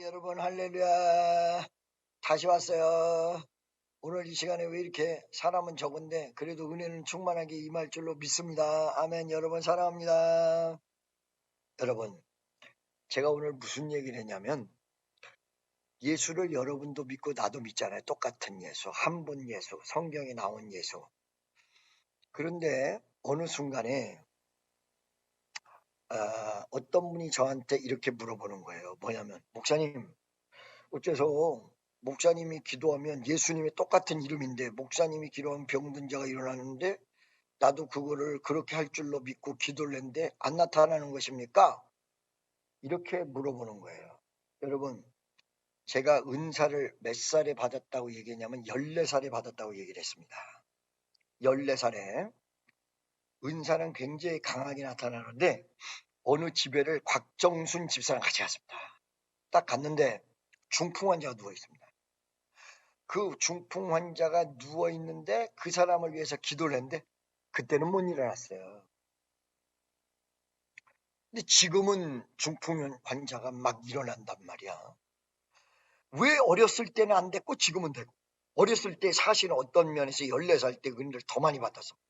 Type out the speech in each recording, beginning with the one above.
여러분 할렐루야. 다시 왔어요. 오늘 이 시간에 왜 이렇게 사람은 적은데 그래도 은혜는 충만하게 임할 줄로 믿습니다. 아멘. 여러분 사랑합니다. 여러분, 제가 오늘 무슨 얘기를 했냐면 예수를 여러분도 믿고 나도 믿잖아요. 똑같은 예수, 한 분 예수, 성경에 나온 예수. 그런데 어느 순간에 어떤 분이 저한테 이렇게 물어보는 거예요. 뭐냐면, 목사님, 어째서 목사님이 기도하면 예수님이 똑같은 이름인데 목사님이 기도하면 병든 자가 일어나는데 나도 그거를 그렇게 할 줄로 믿고 기도를 했는데 안 나타나는 것입니까? 이렇게 물어보는 거예요. 여러분, 제가 은사를 몇 살에 받았다고 얘기했냐면 14살에 받았다고 얘기를 했습니다. 14살에 은사는 굉장히 강하게 나타나는데 어느 집에를 곽정순 집사랑 같이 갔습니다. 딱 갔는데 중풍 환자가 누워 있습니다. 그 중풍 환자가 누워있는데 그 사람을 위해서 기도를 했는데 그때는 못 일어났어요. 근데 지금은 중풍 환자가 막 일어난단 말이야. 왜 어렸을 때는 안 됐고 지금은 되고. 어렸을 때 사실은 어떤 면에서 14살 때 은혜를 더 많이 받았습니다.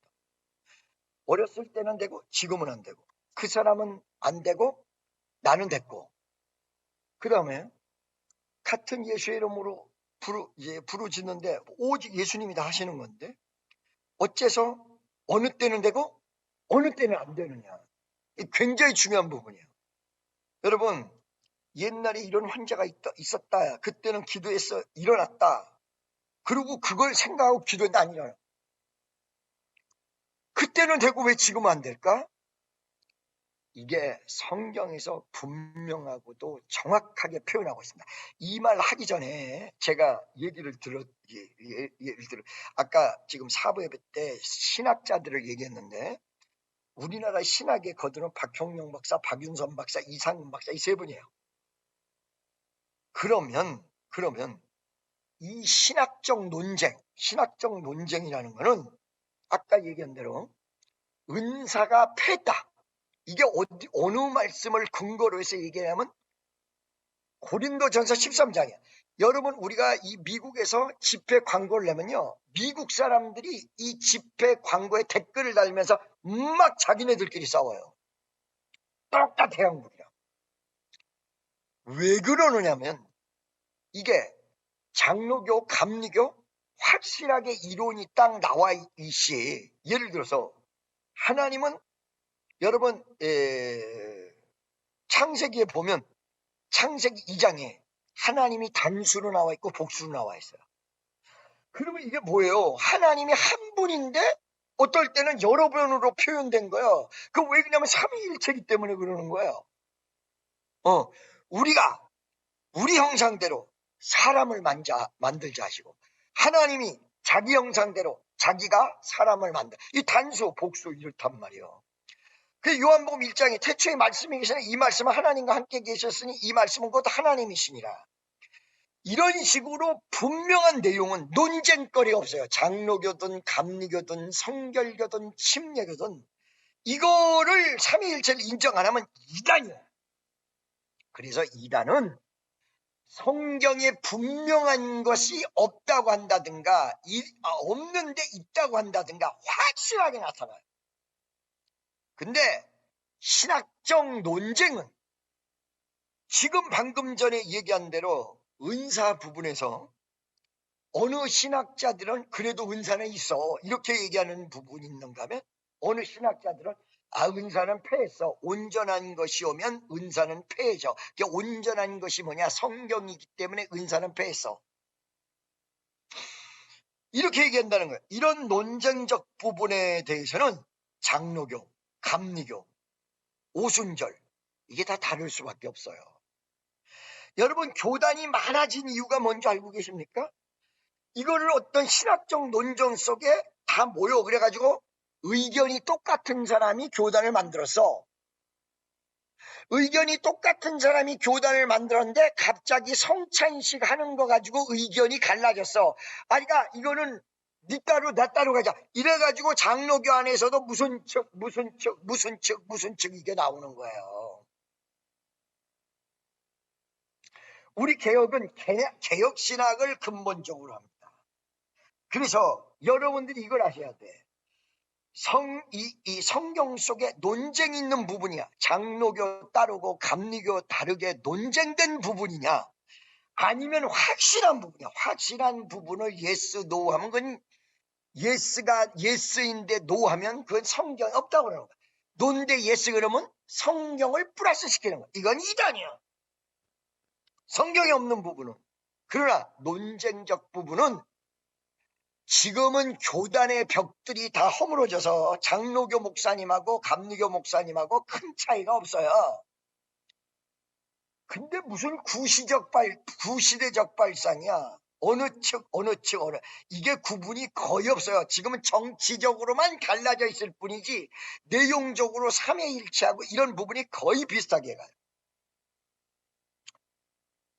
어렸을 때는 되고 지금은 안 되고. 그 사람은 안 되고 나는 됐고. 그 다음에 같은 예수의 이름으로 부르짖는데 오직 예수님이 다 하시는 건데 어째서 어느 때는 되고 어느 때는 안 되느냐. 굉장히 중요한 부분이에요. 여러분, 옛날에 이런 환자가 있었다. 그때는 기도해서 일어났다. 그리고 그걸 생각하고 기도했는데 안 일어나. 그때는 되고 왜 지금은 안 될까? 이게 성경에서 분명하고도 정확하게 표현하고 있습니다. 이 말 하기 전에 제가 예를 들어 아까 지금 사부 예배 때 신학자들을 얘기했는데 우리나라 신학의 거들은 박형룡 박사, 박윤선 박사, 이상훈 박사 이 세 분이에요. 그러면 이 신학적 논쟁이라는 거는 아까 얘기한 대로 은사가 패했다. 이게 어느 말씀을 근거로 해서 얘기하냐면 고린도전서 13장이야. 여러분 우리가 이 미국에서 집회 광고를 내면요. 미국 사람들이 이 집회 광고에 댓글을 달면서 막 자기네들끼리 싸워요. 똑같아 한국이랑. 왜 그러느냐면 이게 장로교, 감리교 확실하게 이론이 딱 나와 있시. 예를 들어서 하나님은 여러분 창세기에 보면 창세기 2장에 하나님이 단수로 나와 있고 복수로 나와 있어요. 그러면 이게 뭐예요? 하나님이 한 분인데 어떨 때는 여러 번으로 표현된 거예요. 그 왜 그러냐면 삼위일체이기 때문에 그러는 거예요. 우리가 우리 형상대로 사람을 만들자 하시고 하나님이 자기 형상대로 자기가 사람을 만들. 이 단수 복수 이렇단 말이에요. 그 요한복음 1장에 태초에 말씀이 계시니 이 말씀은 하나님과 함께 계셨으니 이 말씀은 곧 하나님이시니라. 이런 식으로 분명한 내용은 논쟁거리가 없어요. 장로교든 감리교든 성결교든 침례교든 이거를 삼위일체를 인정 안 하면 이단이에요. 그래서 이단은 성경에 분명한 것이 없다고 한다든가 없는데 있다고 한다든가 확실하게 나타나요. 근데 신학적 논쟁은 지금 방금 전에 얘기한 대로 은사 부분에서 어느 신학자들은 그래도 은사는 있어 이렇게 얘기하는 부분이 있는가 하면 어느 신학자들은 은사는 패했어. 온전한 것이 오면 은사는 패해져. 온전한 것이 뭐냐? 성경이기 때문에 은사는 패했어. 이렇게 얘기한다는 거예요. 이런 논쟁적 부분에 대해서는 장로교, 감리교, 오순절 이게 다 다를 수밖에 없어요. 여러분 교단이 많아진 이유가 뭔지 알고 계십니까? 이거를 어떤 신학적 논쟁 속에 다 모여 그래가지고 의견이 똑같은 사람이 교단을 만들었어. 의견이 똑같은 사람이 교단을 만들었는데 갑자기 성찬식 하는 거 가지고 의견이 갈라졌어. 그러니까 이거는 네 따로 나 따로 가자. 이래가지고 장로교 안에서도 무슨 측 이게 나오는 거예요. 우리 개혁은 개혁신학을 근본적으로 합니다. 그래서 여러분들이 이걸 아셔야 돼. 이 성경 속에 논쟁이 있는 부분이야. 장로교 따르고 감리교 다르게 논쟁된 부분이냐, 아니면 확실한 부분이야. 확실한 부분을 예스, 노 하면 그건 예스가 예스인데 노 하면 그건 성경이 없다고 그러는 거야. 노인데 예스 그러면 성경을 플러스 시키는 거야. 이건 이단이야. 성경이 없는 부분은. 그러나 논쟁적 부분은 지금은 교단의 벽들이 다 허물어져서 장로교 목사님하고 감리교 목사님하고 큰 차이가 없어요. 근데 무슨 구시대적 발상이야. 어느 측, 이게 구분이 거의 없어요. 지금은 정치적으로만 갈라져 있을 뿐이지 내용적으로 삼위일체하고 이런 부분이 거의 비슷하게 가요.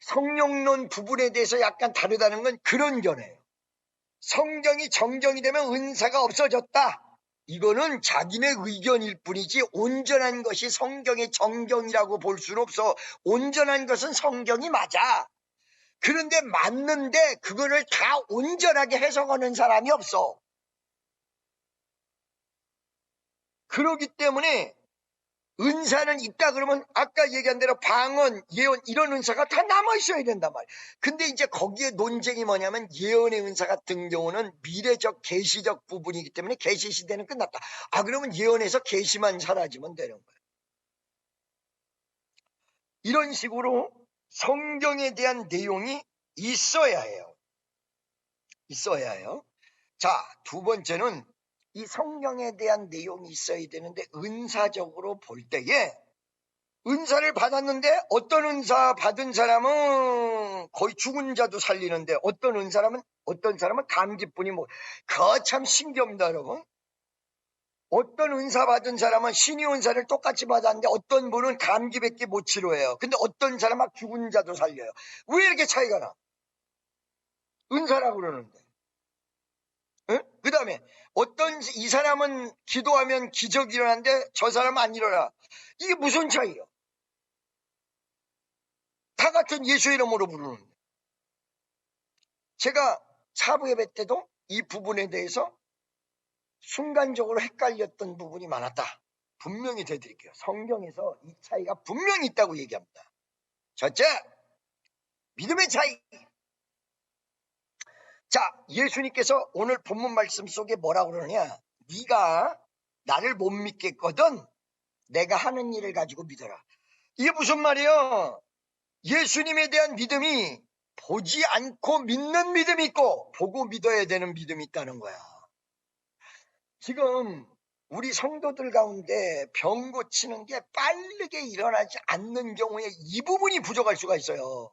성령론 부분에 대해서 약간 다르다는 건 그런 견해예요. 성경이 정정이 되면 은사가 없어졌다. 이거는 자기네 의견일 뿐이지 온전한 것이 성경의 정경이라고 볼 수는 없어. 온전한 것은 성경이 맞아. 그런데 맞는데 그거를 다 온전하게 해석하는 사람이 없어. 그렇기 때문에 은사는 있다 그러면 아까 얘기한 대로 방언, 예언 이런 은사가 다 남아있어야 된단 말이야. 근데 이제 거기에 논쟁이 뭐냐면 예언의 은사 같은 경우는 미래적 계시적 부분이기 때문에 계시 시대는 끝났다. 그러면 예언에서 계시만 사라지면 되는 거야. 이런 식으로 성경에 대한 내용이 있어야 해요. 자, 두 번째는 이 성경에 대한 내용이 있어야 되는데 은사적으로 볼 때에 은사를 받았는데 어떤 은사 받은 사람은 거의 죽은 자도 살리는데 어떤 사람은 감기뿐이 그거 참 신기합니다, 여러분. 어떤 은사 받은 사람은 신의 은사를 똑같이 받았는데 어떤 분은 감기밖에 못 치료해요. 근데 어떤 사람은 죽은 자도 살려요. 왜 이렇게 차이가 나? 은사라고 그러는데. 그 다음에 이 사람은 기도하면 기적이 일어나는데 저 사람은 안 일어나. 이게 무슨 차이예요? 다 같은 예수 이름으로 부르는데. 제가 사부 예배 때도 이 부분에 대해서 순간적으로 헷갈렸던 부분이 많았다. 분명히 되드릴게요. 성경에서 이 차이가 분명히 있다고 얘기합니다. 첫째, 믿음의 차이. 자, 예수님께서 오늘 본문 말씀 속에 뭐라고 그러냐? 네가 나를 못 믿겠거든 내가 하는 일을 가지고 믿어라. 이게 무슨 말이에요? 예수님에 대한 믿음이 보지 않고 믿는 믿음이 있고 보고 믿어야 되는 믿음이 있다는 거야. 지금 우리 성도들 가운데 병 고치는 게 빠르게 일어나지 않는 경우에 이 부분이 부족할 수가 있어요.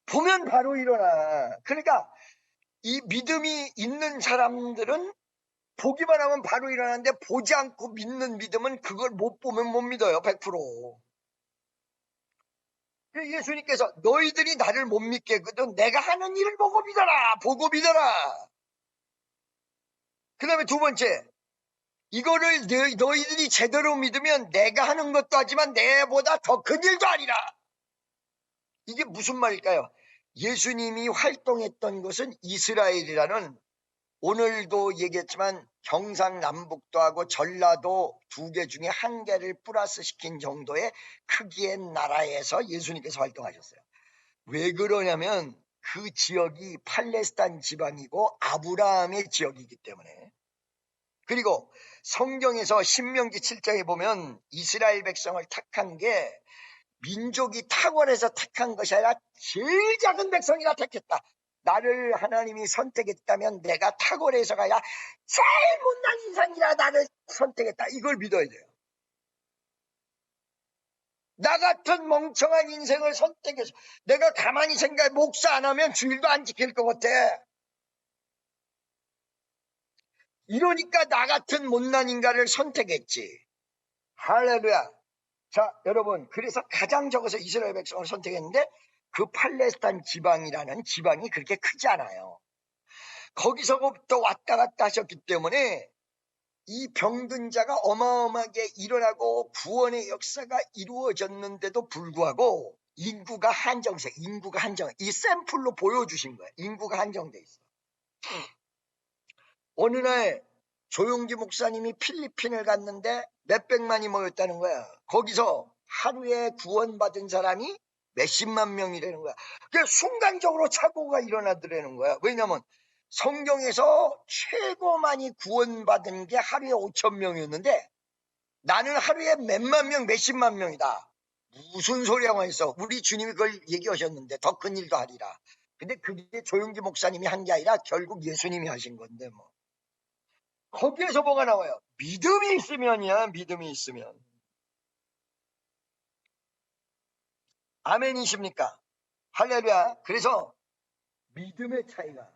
보면 바로 일어나. 그러니까 이 믿음이 있는 사람들은 보기만 하면 바로 일어나는데 보지 않고 믿는 믿음은 그걸 못 보면 못 믿어요. 100%. 예수님께서 너희들이 나를 못 믿겠거든 내가 하는 일을 보고 믿어라. 그 다음에 두 번째, 이거를 너희들이 제대로 믿으면 내가 하는 것도 하지만 내보다 더 큰 일도 아니라. 이게 무슨 말일까요? 예수님이 활동했던 것은 이스라엘이라는, 오늘도 얘기했지만 경상남북도 하고 전라도 두 개 중에 한 개를 플러스 시킨 정도의 크기의 나라에서 예수님께서 활동하셨어요. 왜 그러냐면 그 지역이 팔레스타인 지방이고 아브라함의 지역이기 때문에. 그리고 성경에서 신명기 7장에 보면 이스라엘 백성을 택한 게 민족이 탁월해서 택한 것이 아니라 제일 작은 백성이라 택했다. 나를 하나님이 선택했다면 내가 탁월해서가 아니라 제일 못난 인상이라 나를 선택했다. 이걸 믿어야 돼요. 나 같은 멍청한 인생을 선택해서 내가 가만히 생각해 목사 안 하면 주일도 안 지킬 것 같아. 이러니까 나 같은 못난 인간을 선택했지. 할렐루야. 자, 여러분, 그래서 가장 적어서 이스라엘 백성을 선택했는데 그 팔레스타인 지방이라는 지방이 그렇게 크지 않아요. 거기서부터 왔다 갔다 하셨기 때문에 이 병든 자가 어마어마하게 일어나고 구원의 역사가 이루어졌는데도 불구하고 인구가 한정돼. 이 샘플로 보여주신 거예요. 인구가 한정돼 있어. 어느 날 조용기 목사님이 필리핀을 갔는데 몇백만이 모였다는 거야. 거기서 하루에 구원받은 사람이 몇십만 명이라는 거야. 그게 순간적으로 착오가 일어나더라는 거야. 왜냐면 성경에서 최고 많이 구원받은 게 하루에 5천 명이었는데 나는 하루에 몇만 명, 몇십만 명이다. 무슨 소리하고 있어. 우리 주님이 그걸 얘기하셨는데 더 큰 일도 하리라. 근데 그게 조용기 목사님이 한 게 아니라 결국 예수님이 하신 건데 뭐. 거기에서 뭐가 나와요? 믿음이 있으면이야. 믿음이 있으면. 아멘이십니까? 할렐루야. 그래서 믿음의 차이가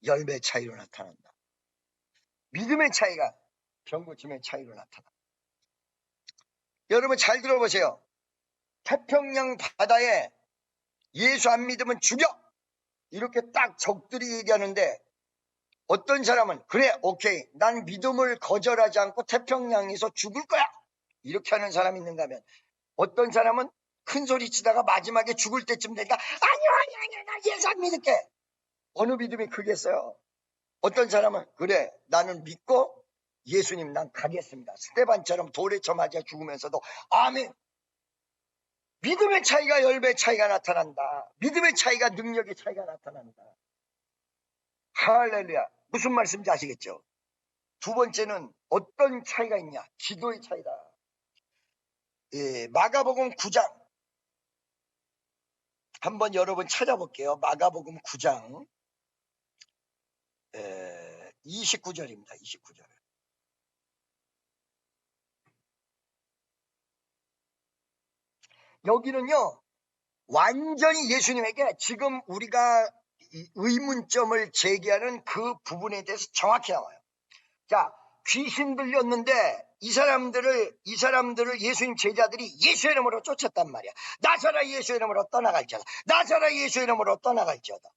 열매 차이로 나타난다. 믿음의 차이가 병고침의 차이로 나타난다. 여러분 잘 들어보세요. 태평양 바다에 예수 안 믿으면 죽여! 이렇게 딱 적들이 얘기하는데 어떤 사람은 그래 오케이 난 믿음을 거절하지 않고 태평양에서 죽을 거야 이렇게 하는 사람이 있는가 하면 어떤 사람은 큰 소리 치다가 마지막에 죽을 때쯤 되니까 아니야 나 예수 안 믿을게. 어느 믿음이 크겠어요? 어떤 사람은 그래 나는 믿고 예수님 난 가겠습니다. 스테반처럼 돌에 쳐 맞아 죽으면서도 아멘. 믿음의 차이가 열배 차이가 나타난다. 믿음의 차이가 능력의 차이가 나타난다. 할렐루야. 무슨 말씀인지 아시겠죠? 두 번째는 어떤 차이가 있냐? 기도의 차이다. 마가복음 9장 한번 여러분 찾아볼게요. 마가복음 9장 29절입니다. 29절. 여기는요. 완전히 예수님에게 지금 우리가 의문점을 제기하는 그 부분에 대해서 정확히 나와요. 자, 귀신 들렸는데 이 사람들을 예수님 제자들이 예수의 이름으로 쫓았단 말이야. 나사라 예수의 이름으로 떠나갈지어다. 나사라 예수의 이름으로 떠나갈지어다.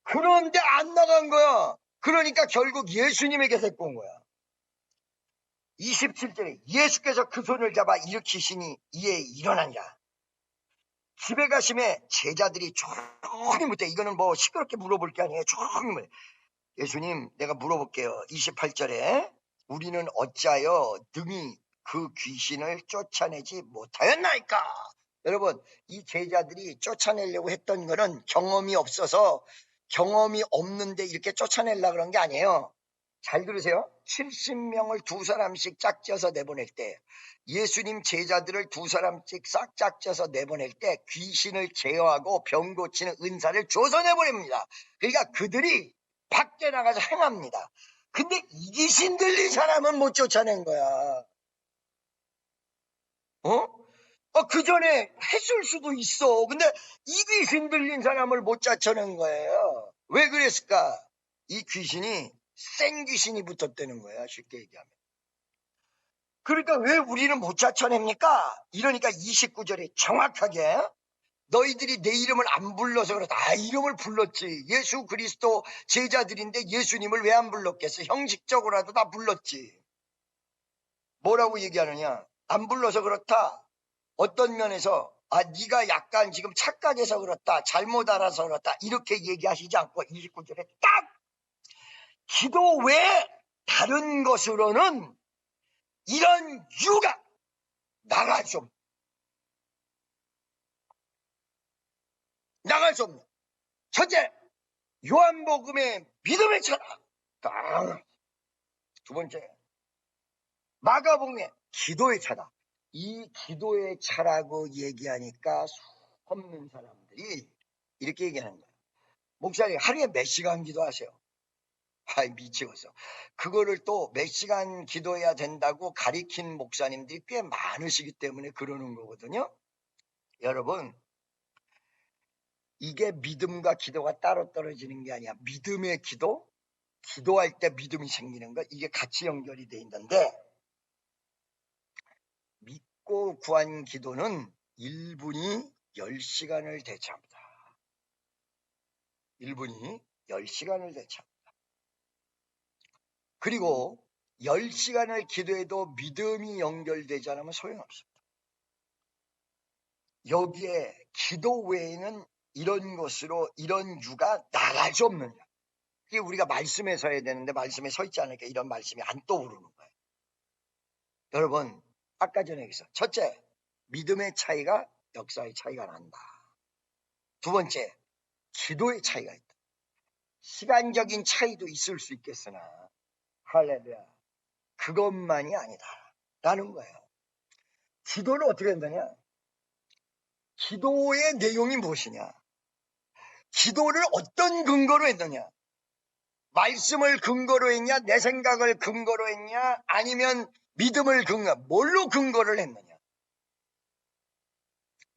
그런데 안 나간 거야. 그러니까 결국 예수님에게 데리고 온 거야. 27절에 예수께서 그 손을 잡아 일으키시니 이에 일어나니라. 집에 가심에 제자들이 조용히 묻대. 이거는 뭐 시끄럽게 물어볼 게 아니에요. 조용히 묻대. 예수님 내가 물어볼게요. 28절에 우리는 어찌하여 능히 그 귀신을 쫓아내지 못하였나이까. 여러분 이 제자들이 쫓아내려고 했던 거는 경험이 없어서 경험이 없는데 이렇게 쫓아내려고 그런 게 아니에요. 잘 들으세요. 70명을 두 사람씩 짝지어서 내보낼 때 예수님 제자들을 두 사람씩 싹 짝지어서 내보낼 때 귀신을 제어하고 병 고치는 은사를 줘서 내보냅니다. 그러니까 그들이 밖에 나가서 행합니다. 근데 이 귀신 들린 사람은 못 쫓아낸 거야. 그 전에 했을 수도 있어. 근데 이 귀신 들린 사람을 못 쫓아낸 거예요. 왜 그랬을까? 이 귀신이 센 귀신이 붙었다는 거야. 쉽게 얘기하면. 그러니까 왜 우리는 못 쫓아냅니까? 이러니까 29절에 정확하게 너희들이 내 이름을 안 불러서 그렇다. 이름을 불렀지. 예수 그리스도 제자들인데 예수님을 왜 안 불렀겠어? 형식적으로라도 다 불렀지. 뭐라고 얘기하느냐? 안 불러서 그렇다. 어떤 면에서 네가 약간 지금 착각해서 그렇다. 잘못 알아서 그렇다. 이렇게 얘기하시지 않고 29절에 딱 기도 외에 다른 것으로는 이런 유가 나갈 수 없는. 첫째, 요한복음의 믿음의 차다. 두 번째, 마가복음의 기도의 차다. 이 기도의 차라고 얘기하니까 수없는 사람들이 이렇게 얘기하는 거예요. 목사님 하루에 몇 시간 기도하세요? 미치겠어. 그거를 또 몇 시간 기도해야 된다고 가리킨 목사님들이 꽤 많으시기 때문에 그러는 거거든요. 여러분 이게 믿음과 기도가 따로 떨어지는 게 아니야. 믿음의 기도, 기도할 때 믿음이 생기는 거, 이게 같이 연결이 돼 있는데 믿고 구한 기도는 1분이 10시간을 대체합니다. 1분이 10시간을 대체합니다. 그리고 10시간을 기도해도 믿음이 연결되지 않으면 소용없습니다. 여기에 기도 외에는 이런 것으로 이런 유가 나갈 수 없느냐. 이게 우리가 말씀에 서야 되는데 말씀에 서 있지 않으니까 이런 말씀이 안 떠오르는 거예요. 여러분, 아까 전에 얘기했어. 첫째, 믿음의 차이가 역사의 차이가 난다. 두 번째, 기도의 차이가 있다. 시간적인 차이도 있을 수 있겠으나 할렐루야, 그것만이 아니다 라는 거예요. 기도를 어떻게 한다냐? 기도의 내용이 무엇이냐? 기도를 어떤 근거로 했느냐? 말씀을 근거로 했냐? 내 생각을 근거로 했냐? 아니면 믿음을 뭘로 근거를 했느냐?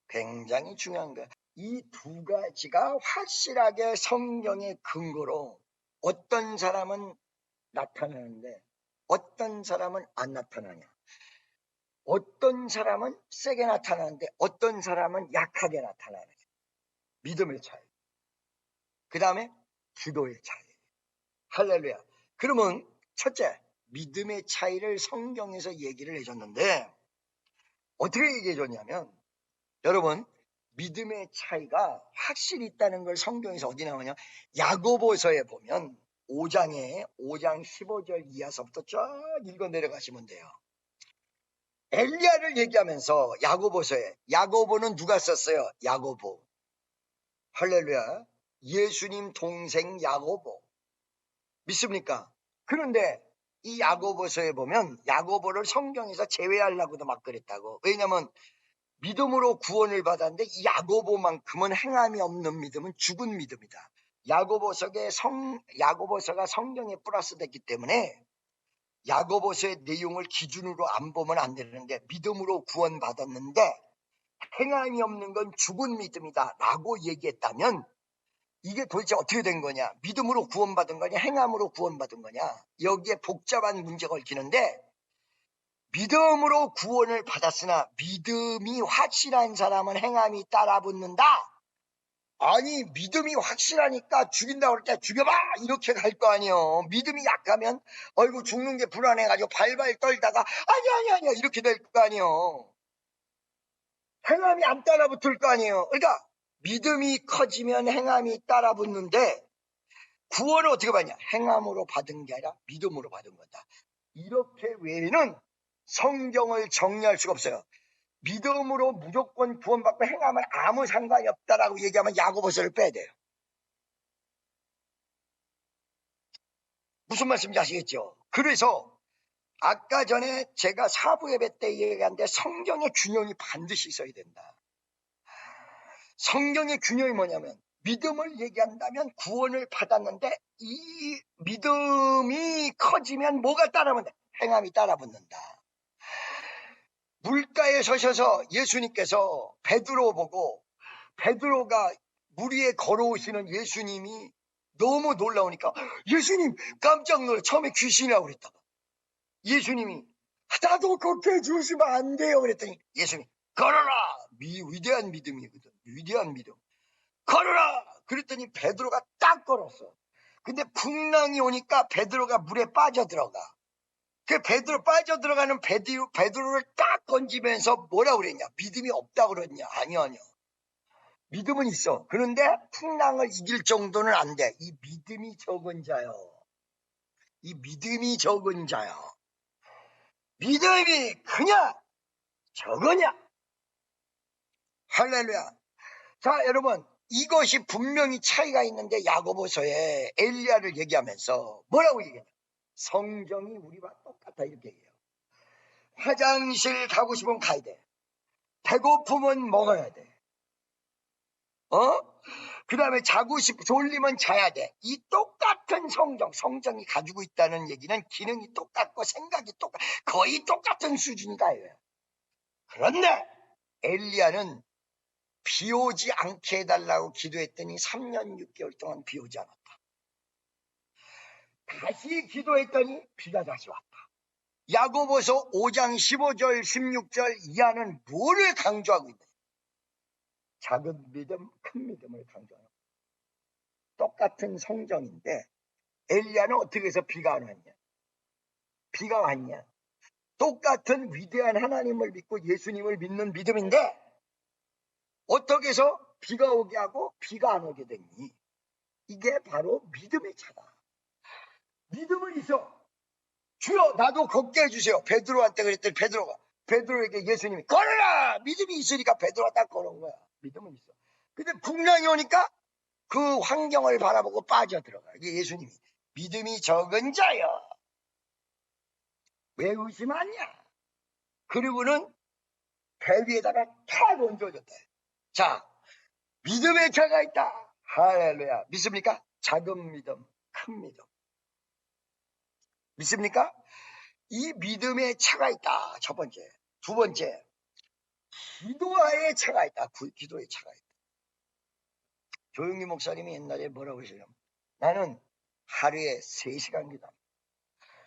굉장히 중요한 거야. 이 두 가지가 확실하게 성경의 근거로 어떤 사람은 나타나는데 어떤 사람은 안 나타나냐. 어떤 사람은 세게 나타나는데 어떤 사람은 약하게 나타나냐. 믿음의 차이. 그 다음에 기도의 차이. 할렐루야. 그러면 첫째, 믿음의 차이를 성경에서 얘기를 해줬는데 어떻게 얘기해 줬냐면, 여러분, 믿음의 차이가 확실히 있다는 걸 성경에서 어디 나오냐? 야고보서에 보면 5장 15절 이하서부터 쫙 읽어 내려가시면 돼요. 엘리야를 얘기하면서 야고보서에, 야고보는 누가 썼어요? 야고보. 할렐루야. 예수님 동생 야고보. 믿습니까? 그런데 이 야고보서에 보면 야고보를 성경에서 제외하려고도 막 그랬다고. 왜냐면 믿음으로 구원을 받았는데 이 야고보만큼은 행함이 없는 믿음은 죽은 믿음이다. 야고보서가 성경에 플러스됐기 때문에 야고보서의 내용을 기준으로 안 보면 안 되는데, 믿음으로 구원받았는데 행함이 없는 건 죽은 믿음이다 라고 얘기했다면 이게 도대체 어떻게 된 거냐? 믿음으로 구원받은 거냐? 행함으로 구원받은 거냐? 여기에 복잡한 문제가 얽히는데, 믿음으로 구원을 받았으나 믿음이 확실한 사람은 행함이 따라붙는다. 아니, 믿음이 확실하니까 죽인다고 할 때 죽여봐 이렇게 갈 거 아니에요. 믿음이 약하면 어이구 죽는 게 불안해가지고 발발 떨다가 아니야 이렇게 될 거 아니에요. 행함이 안 따라붙을 거 아니에요. 그러니까 믿음이 커지면 행함이 따라붙는데 구원을 어떻게 받냐? 행함으로 받은 게 아니라 믿음으로 받은 거다. 이렇게 외에는 성경을 정리할 수가 없어요. 믿음으로 무조건 구원받고 행함은 아무 상관이 없다라고 얘기하면 야고보서를 빼야 돼요. 무슨 말씀인지 아시겠죠? 그래서 아까 전에 제가 사부 예배 때 얘기한데 성경의 균형이 반드시 있어야 된다. 성경의 균형이 뭐냐면, 믿음을 얘기한다면 구원을 받았는데 이 믿음이 커지면 뭐가 따라붙는다? 행함이 따라붙는다. 물가에 서셔서 예수님께서 베드로 보고, 베드로가 물 위에 걸어오시는 예수님이 너무 놀라우니까 예수님 깜짝 놀라. 처음에 귀신이라고 그랬다가 예수님이 나도 걷게 해주시면 안 돼요 그랬더니 예수님이 걸어라. 위대한 믿음이거든. 위대한 믿음. 걸어라. 그랬더니 베드로가 딱 걸었어. 근데 풍랑이 오니까 베드로가 물에 빠져들어가. 그 베드로 빠져들어가는 베드로를 딱 건지면서 뭐라고 그랬냐? 믿음이 없다고 그랬냐? 아니요. 믿음은 있어. 그런데 풍랑을 이길 정도는 안 돼. 이 믿음이 적은 자요. 이 믿음이 적은 자요. 믿음이 크냐? 적으냐? 할렐루야. 자, 여러분, 이것이 분명히 차이가 있는데 야고보서에 엘리야를 얘기하면서 뭐라고 얘기하냐? 성경이 우리와 똑같아 이렇게 얘기해요. 화장실 가고 싶으면 가야 돼. 배고프면 먹어야 돼. 그 다음에 졸리면 자야 돼. 이 똑같은 성경이 가지고 있다는 얘기는 기능이 똑같고 생각이 거의 똑같은 수준이다. 그런데 엘리야는 비 오지 않게 해달라고 기도했더니 3년 6개월 동안 비 오지 않았다. 다시 기도했더니 비가 다시 왔다. 야고보서 5장 15절 16절 이하는 뭐를 강조하고 있냐? 작은 믿음, 큰 믿음을 강조하는 거예요. 똑같은 성경인데 엘리야는 어떻게 해서 비가 안 왔냐? 비가 왔냐? 똑같은 위대한 하나님을 믿고 예수님을 믿는 믿음인데 어떻게 해서 비가 오게 하고 비가 안 오게 됐니? 이게 바로 믿음의 차다. 믿음은 있어. 주여 나도 걷게 해주세요. 베드로한테 그랬더니 베드로에게 예수님이 걸어라! 믿음이 있으니까 베드로가 딱 걸은 거야. 믿음은 있어. 근데 풍랑이 오니까 그 환경을 바라보고 빠져들어가. 이게 예수님이 믿음이 적은 자여 왜 의심하냐? 그리고는 배 위에다가 탁 얹어줬다. 자, 믿음의 차가 있다. 할렐루야. 믿습니까? 작은 믿음, 큰 믿음. 믿습니까? 이 믿음의 차가 있다. 첫 번째. 두 번째, 기도의 차가 있다. 기도의 차가 있다. 조용기 목사님이 옛날에 뭐라고 그러시냐면 나는 하루에 3시간 기도합니다.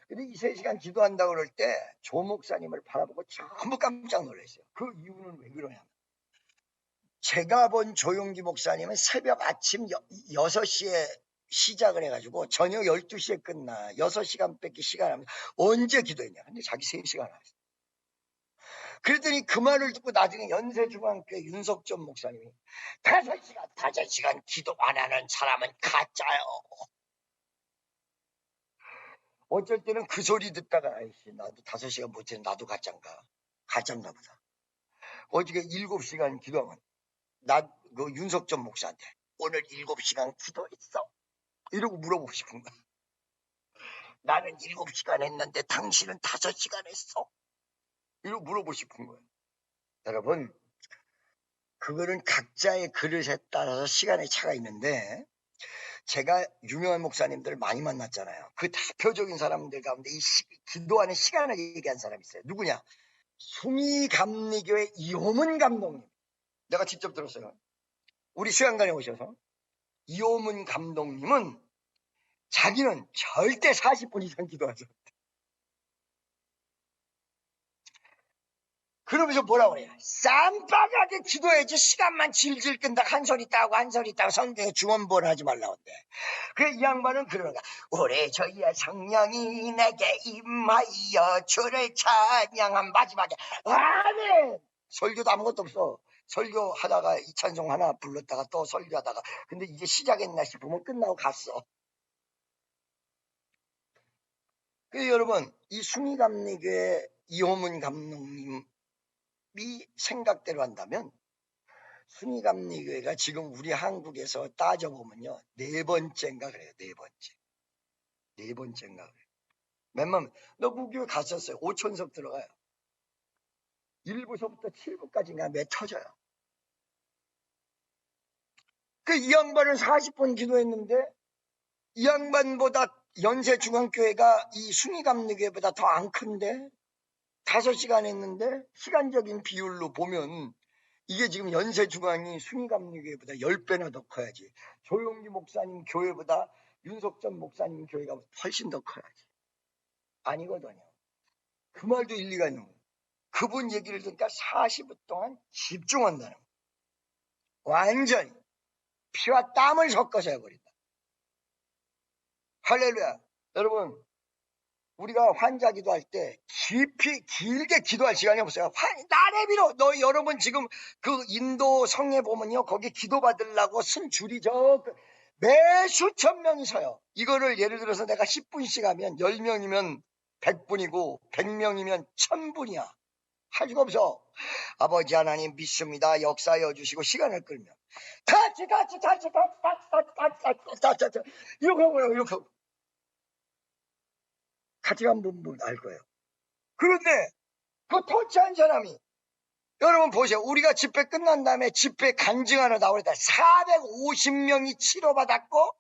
근데 이 3시간 기도한다고 그럴 때 조 목사님을 바라보고 전부 깜짝 놀랐어요. 그 이유는 왜 그러냐면 제가 본 조용기 목사님은 새벽 아침 6시에 시작을 해가지고 저녁 12시에 끝나 6시간 뺏기 시간하면 언제 기도했냐. 근데 자기 3시간 하셨어요. 그랬더니 그 말을 듣고 나중에 연세중앙교회 윤석전 목사님이 5시간 기도 안 하는 사람은 가짜요. 어쩔 때는 그 소리 듣다가 아이씨 나도 5시간 못해 나도 가짜인가 보다. 어저께 7시간 기도하면 그 윤석전 목사한테 오늘 7시간 기도했어 이러고 물어보고 싶은 거야. 나는 7시간 했는데 당신은 5시간 했어 이러고 물어보고 싶은 거야. 여러분 그거는 각자의 그릇에 따라서 시간의 차가 있는데 제가 유명한 목사님들 많이 만났잖아요. 그 대표적인 사람들 가운데 기도하는 시간을 얘기한 사람이 있어요. 누구냐? 숭이감리교회 이호문 감독님. 내가 직접 들었어요. 우리 수양관에 오셔서 이호문 감독님은 자기는 절대 40분 이상 기도하지 않다. 그러면서 뭐라고 그래요? 쌈박하게 기도해야지 시간만 질질 끈다 한 소리 따고 성경에 중언부언 하지 말라고 한대. 그 양반은 그러는가? 올해 저희의 성령이 내게 임하여 주를 찬양한 마지막에 아멘. 설교도 아무것도 없어. 설교하다가 이 찬송 하나 불렀다가 또 설교하다가 근데 이제 시작했나 싶으면 끝나고 갔어. 그 여러분 이 숭이감리교회 이호문 감독님이 생각대로 한다면 숭이감리교회가 지금 우리 한국에서 따져보면요 4번째인가 그래요. 4번째인가 그래요. 몇만 너 무교회 갔었어요. 5천석 들어가요. 1부서부터 7부까지인가 매 터져요. 그 이 양반은 40분 기도했는데 이 양반보다 연세중앙교회가 이 숭이감리교회보다 더 안 큰데 5시간 했는데 시간적인 비율로 보면 이게 지금 연세중앙이 숭이감리교회보다 10배나 더 커야지. 조용기 목사님 교회보다 윤석전 목사님 교회가 훨씬 더 커야지. 아니거든요. 그 말도 일리가 있는 거예요. 그분 얘기를 듣니까 40분 동안 집중한다는 거예요. 완전히 피와 땀을 섞어서 해버린다. 할렐루야. 여러분 우리가 환자 기도할 때 길게 기도할 시간이 없어요. 나래비로 여러분 지금 그 인도 성에 보면요 거기 기도 받으려고 쓴 줄이 매 수천 명이 서요. 이거를 예를 들어서 내가 10분씩 하면 10명이면 100분이고 100명이면 1000분이야. 할 수가 없어. 아버지 하나님 믿습니다. 역사여 주시고 시간을 끌면 같이 이렇게 하고요. 이렇게 하고. 같이 가면 알 거예요. 그런데 그 터치한 사람이 여러분 보세요. 우리가 집회 끝난 다음에 집회 간증하러 나오다 450명이 치료받았고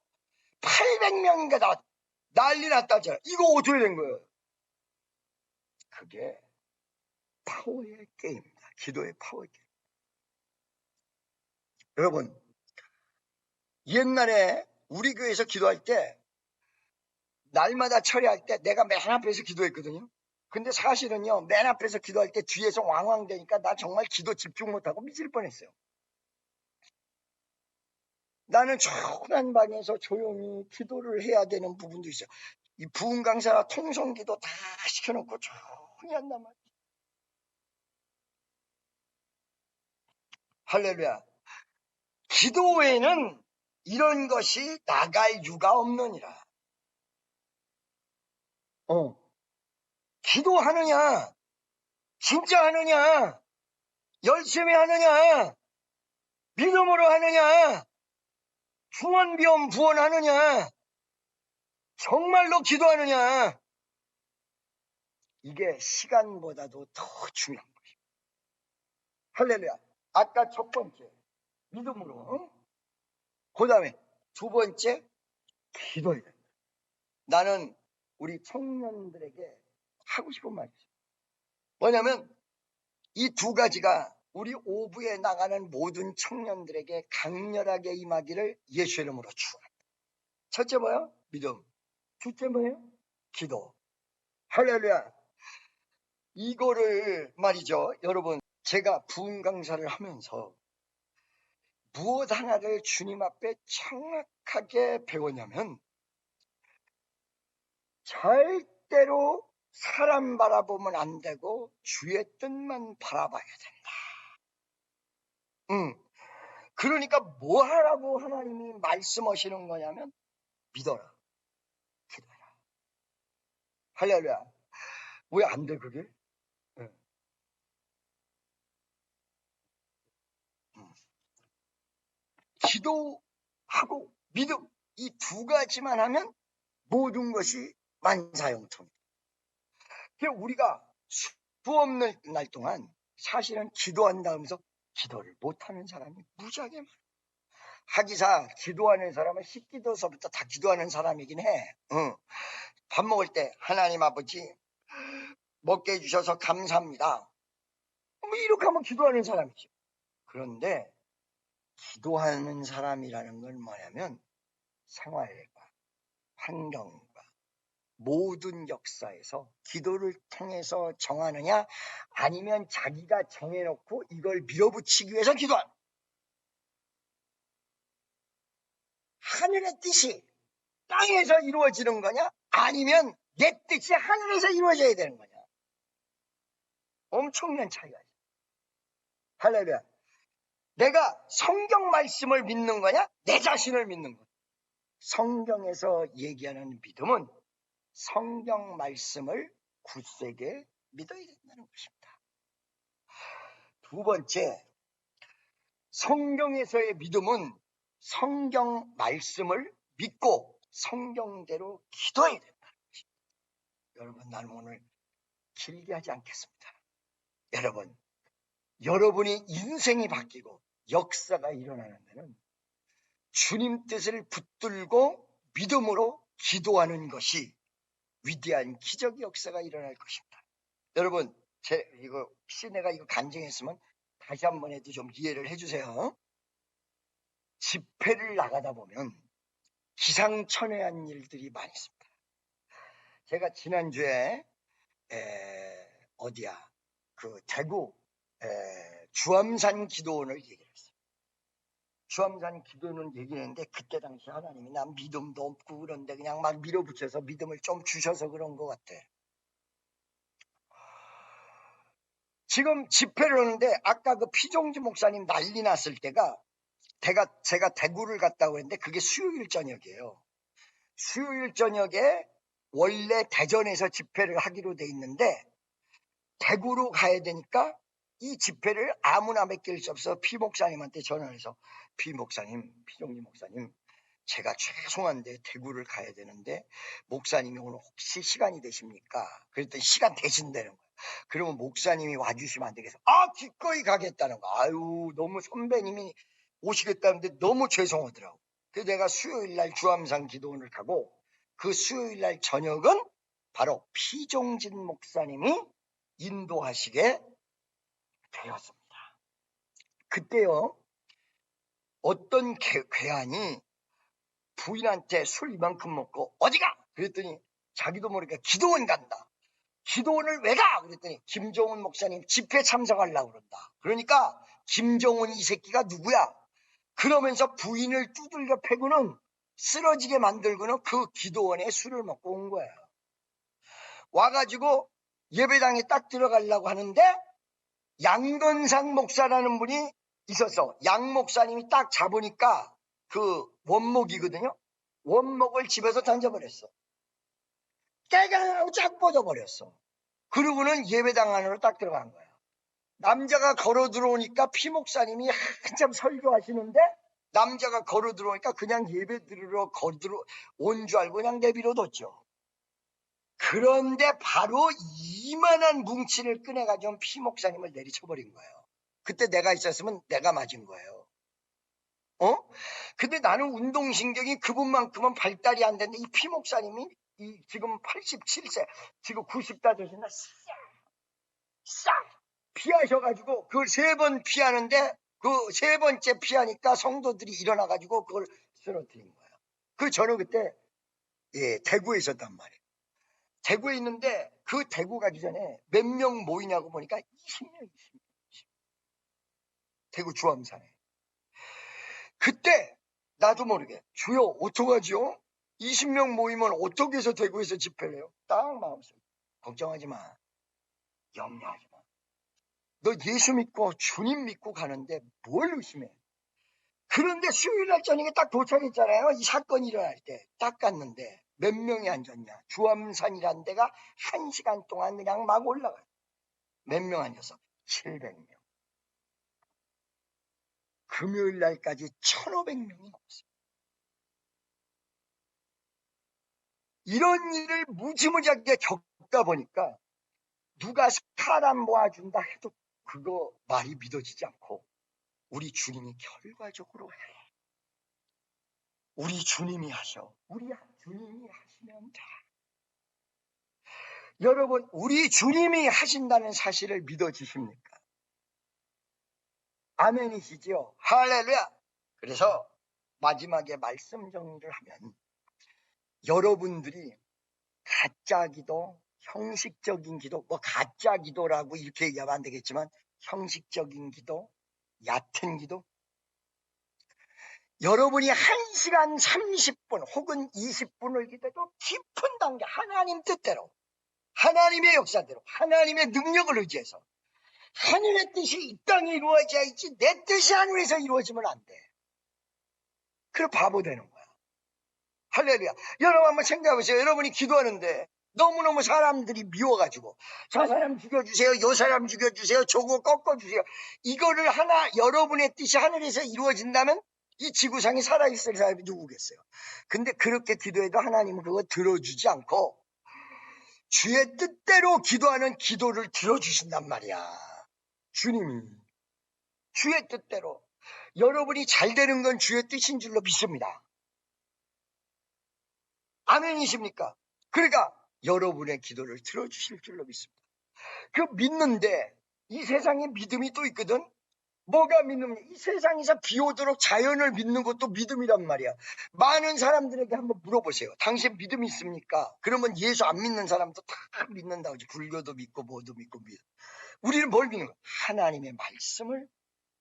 800명인가 나왔다. 난리 났다잖아. 이거 어떻게 된 거예요? 그게 파워의 게임입니다. 기도의 파워의 게임. 여러분 옛날에 우리 교회에서 기도할 때 날마다 처리할 때 내가 맨 앞에서 기도했거든요. 근데 사실은요 맨 앞에서 기도할 때 뒤에서 왕왕 되니까 나 정말 기도 집중 못하고 미칠 뻔했어요. 나는 조그만 방에서 조용히 기도를 해야 되는 부분도 있어요. 이 부흥 강사나 통성기도 다 시켜놓고 조용히 한단 말이에요. 할렐루야. 기도에는 이런 것이 나갈 유가 없느니라. 기도하느냐, 진짜 하느냐, 열심히 하느냐, 믿음으로 하느냐, 중언비언 부언하느냐, 정말로 기도하느냐, 이게 시간보다도 더 중요한 것입니다. 할렐루야. 아까 첫 번째 믿음으로, 그 다음에 두 번째 기도해야 된다. 나는 우리 청년들에게 하고 싶은 말이 있어요. 뭐냐면 이 두 가지가 우리 오부에 나가는 모든 청년들에게 강렬하게 임하기를 예수의 이름으로 축원합니다. 첫째 뭐예요? 믿음. 둘째 뭐예요? 기도. 할렐루야. 이거를 말이죠. 여러분, 제가 부흥 강사를 하면서 무엇 하나를 주님 앞에 정확하게 배웠냐면, 절대로 사람 바라보면 안 되고 주의 뜻만 바라봐야 된다. 그러니까 뭐 하라고 하나님이 말씀하시는 거냐면 믿어라, 기도해라. 할렐루야. 왜 안 돼 그게? 기도하고 믿음, 이 두 가지만 하면 모든 것이 만사형통입니다. 우리가 수없는 날 동안 사실은 기도한다 하면서 기도를 못하는 사람이 무지하게 많아요. 하기사 기도하는 사람은 식기도서부터 다 기도하는 사람이긴 해. 밥 먹을 때 하나님 아버지 먹게 해주셔서 감사합니다. 뭐 이렇게 하면 기도하는 사람이죠. 그런데 기도하는 사람이라는 건 뭐냐면 생활과 환경과 모든 역사에서 기도를 통해서 정하느냐, 아니면 자기가 정해놓고 이걸 밀어붙이기 위해서 기도하는, 하늘의 뜻이 땅에서 이루어지는 거냐, 아니면 내 뜻이 하늘에서 이루어져야 되는 거냐. 엄청난 차이가 있어요. 할렐루야. 내가 성경 말씀을 믿는 거냐, 내 자신을 믿는 거냐. 성경에서 얘기하는 믿음은 성경 말씀을 굳세게 믿어야 된다는 것입니다. 두 번째, 성경에서의 믿음은 성경 말씀을 믿고 성경대로 기도해야 된다는 것입니다. 여러분, 나는 오늘 길게 하지 않겠습니다. 여러분, 여러분이 인생이 바뀌고 역사가 일어나는 데는 주님 뜻을 붙들고 믿음으로 기도하는 것이 위대한 기적의 역사가 일어날 것입니다. 여러분, 혹시 내가 이거 간증했으면 다시 한번 해도 좀 이해를 해주세요. 집회를 나가다 보면 기상천외한 일들이 많이 있습니다. 제가 지난주에 대구 주암산 기도원을 얘기를 했어요. 주암산 기도원을 얘기했는데 그때 당시 하나님이 난 믿음도 없고 그런데 그냥 막 밀어붙여서 믿음을 좀 주셔서 그런 것 같아. 지금 집회를 하는데 아까 그 피종지 목사님 난리 났을 때가 제가 대구를 갔다고 했는데 그게 수요일 저녁이에요. 수요일 저녁에 원래 대전에서 집회를 하기로 돼 있는데 대구로 가야 되니까 이 집회를 아무나 맡길 수 없어 피 목사님한테 전화를 해서 피종지 목사님, 제가 죄송한데 대구를 가야 되는데 목사님이 오늘 혹시 시간이 되십니까? 그랬더니 시간 되신다는 거야. 그러면 목사님이 와주시면 안 되겠어? 기꺼이 가겠다는 거. 아유, 너무 선배님이 오시겠다는데 너무 죄송하더라고. 그래서 내가 수요일날 주암산 기도원을 가고 그 수요일날 저녁은 바로 피종진 목사님이 인도하시게 되었습니다. 그때요, 어떤 괴한이 부인한테 술 이만큼 먹고 어디가? 그랬더니 자기도 모르게 기도원 간다. 기도원을 왜 가? 그랬더니 김종훈 목사님 집회 참석하려고 그런다. 그러니까 김종훈 이 새끼가 누구야? 그러면서 부인을 두들겨 패고는 쓰러지게 만들고는 그 기도원에 술을 먹고 온 거예요. 와가지고 예배당에 딱 들어가려고 하는데 양건상 목사라는 분이 있었어. 양 목사님이 딱 잡으니까 그 원목이거든요. 원목을 집에서 던져버렸어. 깨가 쫙 뻗어버렸어. 그러고는 예배당 안으로 딱 들어간 거야. 남자가 걸어 들어오니까 피목사님이 한참 설교하시는데 남자가 걸어 들어오니까 그냥 예배 드리러 온 줄 알고 그냥 내버려뒀죠. 그런데 바로 이만한 뭉치를 꺼내가지고 피목사님을 내리쳐버린 거예요. 그때 내가 있었으면 내가 맞은 거예요. 근데 나는 운동신경이 그분만큼은 발달이 안 됐는데 이 피목사님이 지금 87세, 지금 90다 되셨나? 싹 피하셔가지고 그걸 3번 피하는데 그 3번째 피하니까 성도들이 일어나가지고 그걸 쓰러뜨린 거예요. 저는 그때 대구에 있었단 말이에요. 대구에 있는데 그 대구 가기 전에 몇 명 모이냐고 보니까 20명. 대구 주암산에. 그때 나도 모르게 주여 어떡하지요? 20명 모이면 어떻게 해서 대구에서 집회를 해요? 딱 마음속에 걱정하지 마. 염려하지 마. 너 예수 믿고 주님 믿고 가는데 뭘 의심해? 그런데 수요일날 저녁에 딱 도착했잖아요. 이 사건이 일어날 때 딱 갔는데 몇 명이 앉았냐? 주암산이라는 데가 1시간 동안 그냥 막 올라가요. 몇 명 앉아서 700명. 금요일 날까지 1,500명이 넘었어요. 이런 일을 무지무지하게 겪다 보니까 누가 사람 모아준다 해도 그거 말이 믿어지지 않고 우리 주님이 결과적으로 해. 우리 주님이 하셔. 우리 주님이 하시면 돼. 여러분, 우리 주님이 하신다는 사실을 믿어지십니까? 아멘이시죠? 할렐루야! 그래서 마지막에 말씀 정리를 하면 여러분들이 가짜 기도, 형식적인 기도, 뭐 가짜 기도라고 이렇게 얘기하면 안 되겠지만 형식적인 기도, 얕은 기도, 여러분이 1시간 30분 혹은 20분을 기도해도 깊은 단계 하나님 뜻대로 하나님의 역사대로 하나님의 능력을 의지해서 하늘의 뜻이 이 땅에 이루어져야지 내 뜻이 하늘에서 이루어지면 안 돼. 그래 바보 되는 거야. 할렐루야. 여러분 한번 생각해보세요. 여러분이 기도하는데 너무너무 사람들이 미워가지고 저 사람 죽여주세요. 요 사람 죽여주세요. 저거 꺾어주세요. 이거를 여러분의 뜻이 하늘에서 이루어진다면 이 지구상에 살아있을 사람이 누구겠어요? 근데 그렇게 기도해도 하나님은 그거 들어주지 않고 주의 뜻대로 기도하는 기도를 들어주신단 말이야. 주님이 주의 뜻대로 여러분이 잘 되는 건 주의 뜻인 줄로 믿습니다. 아멘이십니까? 그러니까 여러분의 기도를 들어주실 줄로 믿습니다. 그 믿는데 이 세상에 믿음이 또 있거든. 뭐가 믿느냐? 이 세상에서 비 오도록 자연을 믿는 것도 믿음이란 말이야. 많은 사람들에게 한번 물어보세요. 당신 믿음 있습니까? 그러면 예수 안 믿는 사람도 다 믿는다고 하지. 불교도 믿고 뭐도 믿고 믿어. 우리는 뭘 믿는 거야? 하나님의 말씀을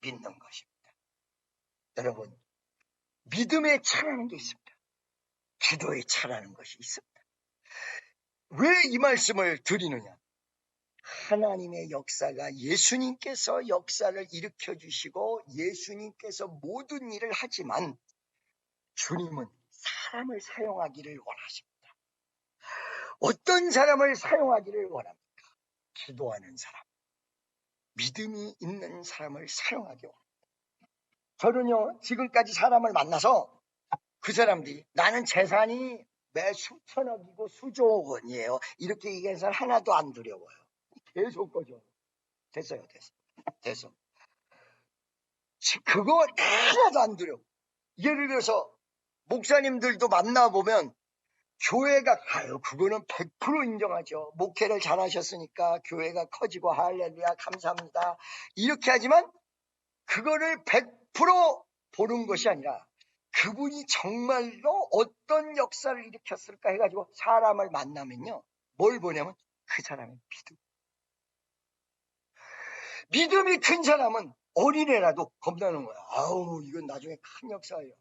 믿는 것입니다. 여러분, 믿음의 차라는 게 있습니다. 기도의 차라는 것이 있습니다. 왜 이 말씀을 드리느냐? 하나님의 역사가 예수님께서 역사를 일으켜 주시고 예수님께서 모든 일을 하지만 주님은 사람을 사용하기를 원하십니다. 어떤 사람을 사용하기를 원합니까? 기도하는 사람, 믿음이 있는 사람을 사용하기 원합니다. 저는요 지금까지 사람을 만나서 그 사람들이 나는 재산이 매 수천억이고 수조억 원이에요 이렇게 얘기하는 사람 하나도 안 두려워요. 계속 거죠. 됐어요. 됐어. 그거 하나도 안 두려워. 예를 들어서 목사님들도 만나보면 교회가 가요. 그거는 100% 인정하죠. 목회를 잘하셨으니까 교회가 커지고 할렐루야 감사합니다. 이렇게 하지만 그거를 100% 보는 것이 아니라 그분이 정말로 어떤 역사를 일으켰을까 해가지고 사람을 만나면요. 뭘 보냐면 그 사람의 믿음. 믿음이 큰 사람은 어린애라도 겁나는 거야. 아우 이건 나중에 큰 역사예요.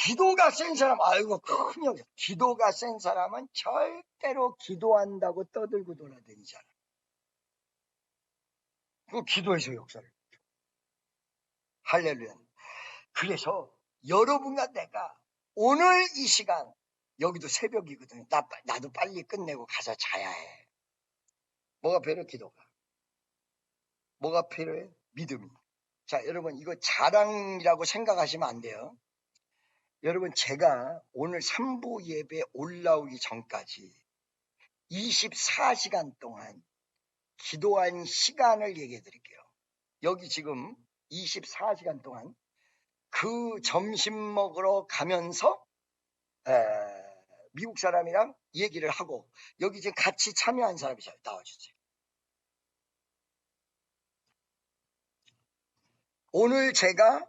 기도가 센 사람, 아이고 큰 역사. 기도가 센 사람은 절대로 기도한다고 떠들고 돌아다니잖아. 그 기도에서 역사를. 할렐루야. 그래서 여러분과 내가 오늘 이 시간, 여기도 새벽이거든요. 나도 빨리 끝내고 가서 자야 해. 뭐가 필요해? 기도가. 뭐가 필요해? 믿음이. 자, 여러분, 이거 자랑이라고 생각하시면 안 돼요. 여러분, 제가 오늘 3부 예배 올라오기 전까지 24시간 동안 기도한 시간을 얘기해 드릴게요. 여기 지금 24시간 동안 그 점심 먹으러 가면서 미국 사람이랑 얘기를 하고, 여기 지금 같이 참여한 사람이 있어요. 나와주세요. 오늘 제가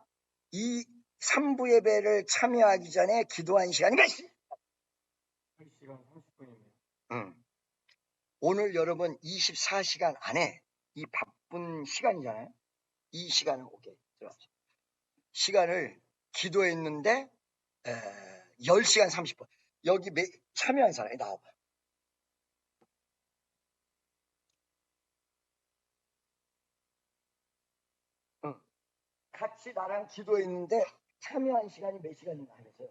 이 3부 예배를 참여하기 전에 기도한 시간이 몇 시? 1시간 30분입니다. 오늘 여러분 24시간 안에 이 바쁜 시간이잖아요. 이 시간을 오게 들어가죠. 시간을 기도했는데 10시간 30분. 여기 참여한 사람이 나와봐요. 같이 나랑 기도했는데 참여한 시간이 몇 시간인가 하면서요?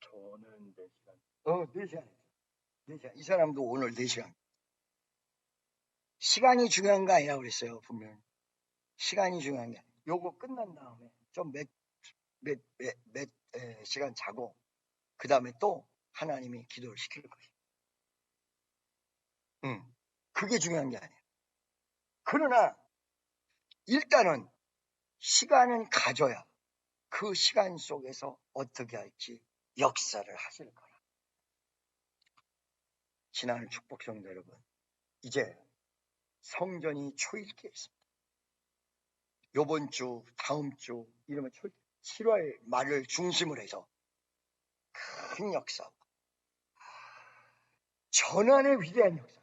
저는 4시간. 4시간. 4시간. 이 사람도 오늘 4시간. 시간이 중요한 거 아니라고 그랬어요, 분명히. 시간이 중요한 게 아니에요. 요거 끝난 다음에 좀 몇 시간 자고, 그 다음에 또 하나님이 기도를 시킬 거예요. 그게 중요한 게 아니에요. 그러나 일단은 시간은 가져야 그 시간 속에서 어떻게 할지 역사를 하실 거라. 지난 축복성도 여러분, 이제 성전이 초읽기에 있습니다. 요번 주, 다음 주 이러면 7월 말을 중심으로 해서 큰 역사, 전환의 위대한 역사,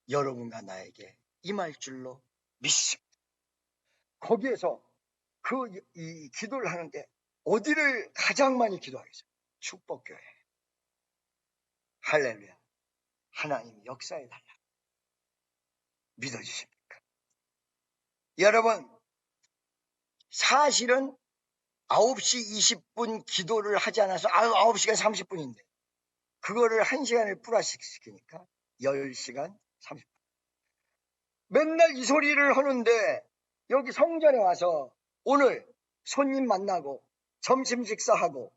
여러분과 나에게 임할 줄로 믿습니다. 거기에서 이 기도를 하는데 어디를 가장 많이 기도하겠어요? 축복교회. 할렐루야. 하나님 역사해달라. 믿어주십니까? 여러분, 사실은 9시 20분 기도를 하지 않아서 9시간 30분인데 그거를 1시간을 플러스시키니까 10시간 30분. 맨날 이 소리를 하는데 여기 성전에 와서 오늘 손님 만나고 점심 식사하고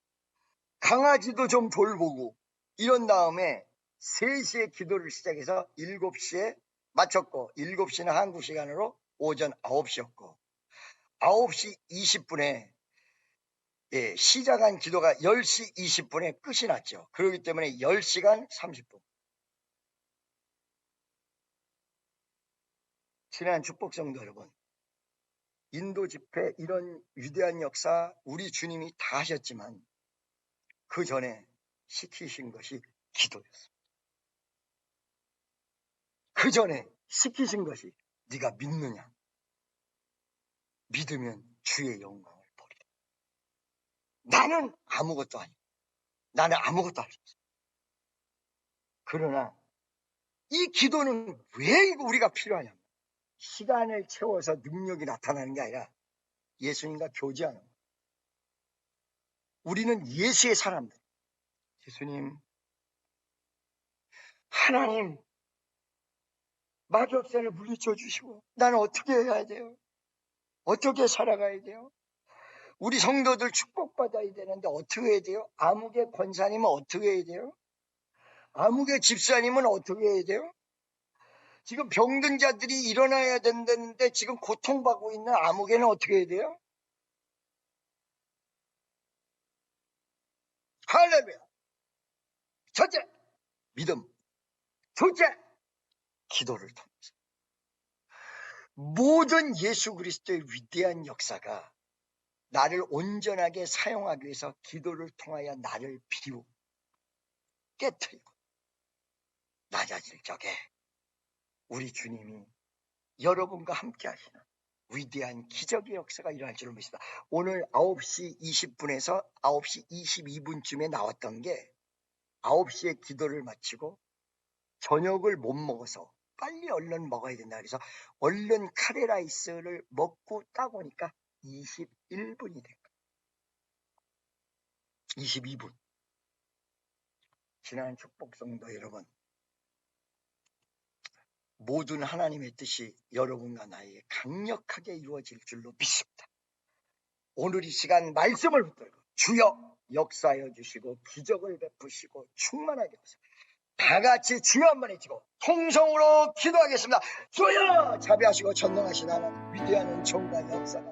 강아지도 좀 돌보고 이런 다음에 3시에 기도를 시작해서 7시에 마쳤고, 7시는 한국 시간으로 오전 9시였고 9시 20분에 시작한 기도가 10시 20분에 끝이 났죠. 그렇기 때문에 10시간 30분. 지난 축복성도 여러분, 인도 집회 이런 위대한 역사 우리 주님이 다 하셨지만 그 전에 시키신 것이 기도였습니다. 그 전에 시키신 것이 네가 믿느냐? 믿으면 주의 영광을 보리라. 나는 아무것도 아니고 나는 아무것도 할 수 없어. 그러나 이 기도는 왜 우리가 필요하냐면 시간을 채워서 능력이 나타나는 게 아니라 예수님과 교제하는 거예요. 우리는 예수의 사람들. 예수님, 하나님, 마귀업세를 물리쳐 주시고 나는 어떻게 해야 돼요? 어떻게 살아가야 돼요? 우리 성도들 축복받아야 되는데 어떻게 해야 돼요? 암흑의 권사님은 어떻게 해야 돼요? 암흑의 집사님은 어떻게 해야 돼요? 지금 병든 자들이 일어나야 된다는데 지금 고통받고 있는 암흑에는 어떻게 해야 돼요? 할렐루야. 첫째, 믿음. 둘째, 기도를 통해서. 모든 예수 그리스도의 위대한 역사가 나를 온전하게 사용하기 위해서 기도를 통하여 나를 비우고 깨트리고 낮아질 적에 우리 주님이 여러분과 함께 하시는 위대한 기적의 역사가 일어날 줄을 믿습니다. 오늘 9시 20분에서 9시 22분쯤에 나왔던 게 9시에 기도를 마치고 저녁을 못 먹어서 빨리 얼른 먹어야 된다. 그래서 얼른 카레라이스를 먹고 딱 오니까 21분이 된 거예요. 22분. 지난 축복성도 여러분, 모든 하나님의 뜻이 여러분과 나에게 강력하게 이루어질 줄로 믿습니다. 오늘 이 시간 말씀을 붙들고 주여 역사하여 주시고 기적을 베푸시고 충만하게 하소서. 다 같이 주여 한번 해주고 통성으로 기도하겠습니다. 주여 자비하시고 전능하신 하나님, 위대한 은총과 역사가